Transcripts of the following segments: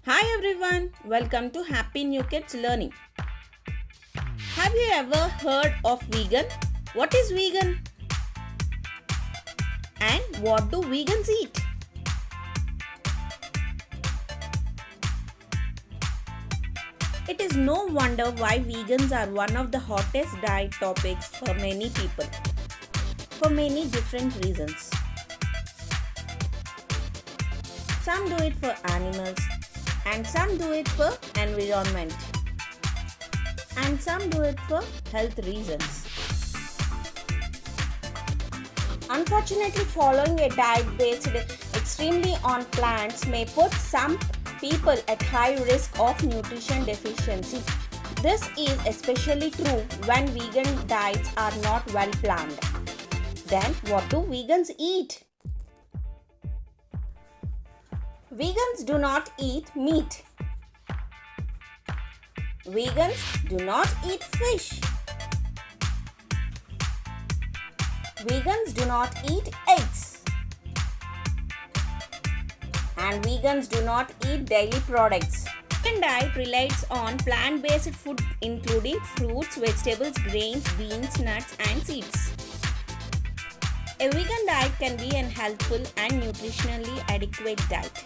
Hi everyone, welcome to Happy New Kids Learning. Have you ever heard of vegan? What is vegan? And what do vegans eat? It is no wonder why vegans are one of the hottest diet topics for many people, for many different reasons. Some do it for animals, and some do it for environment, and some do it for health reasons. Unfortunately, following a diet based extremely on plants may put some people at high risk of nutrition deficiency. This is especially true when vegan diets are not well planned. Then what do vegans eat? Vegans do not eat meat. Vegans do not eat fish. Vegans do not eat eggs. And vegans do not eat dairy products. Vegan diet relies on plant-based food including fruits, vegetables, grains, beans, nuts and seeds. A vegan diet can be a healthful and nutritionally adequate diet.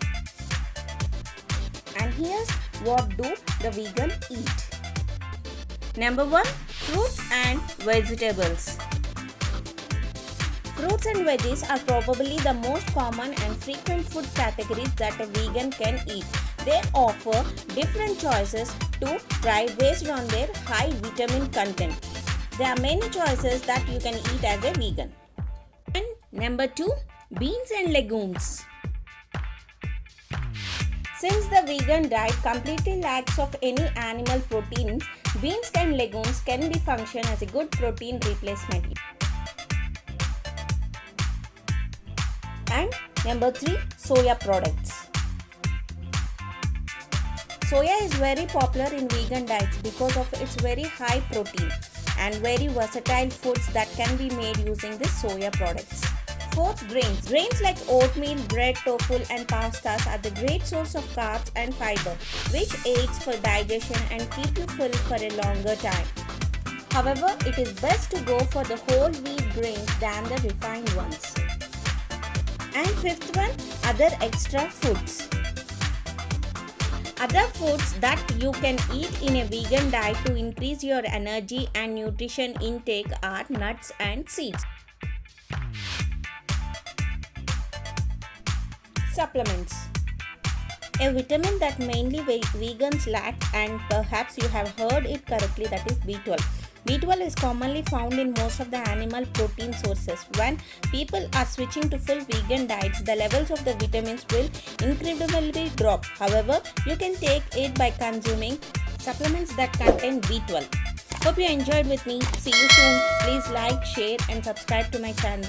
And here's what do the vegan eat. Number 1. Fruits and vegetables. Fruits and veggies are probably the most common and frequent food categories that a vegan can eat. They offer different choices to try based on their high vitamin content. There are many choices that you can eat as a vegan. And number 2. Beans and legumes. Since the vegan diet completely lacks of any animal proteins, beans and legumes can be function as a good protein replacement. And number 3, soya products. Soya is very popular in vegan diets because of its very high protein and very versatile foods that can be made using these soya products. 4th, grains. Grains like oatmeal, bread, tofu and pastas are the great source of carbs and fiber which aids for digestion and keep you full for a longer time. However, it is best to go for the whole wheat grains than the refined ones. And 5th one, other extra foods. Other foods that you can eat in a vegan diet to increase your energy and nutrition intake are nuts and seeds. Supplements. A vitamin that mainly vegans lack, and perhaps you have heard it correctly, that is B12. B12 is commonly found in most of the animal protein sources. When people are switching to full vegan diets, the levels of the vitamins will incredibly drop. However, you can take it by consuming supplements that contain B12. Hope you enjoyed with me. See you soon. Please like, share and subscribe to my channel.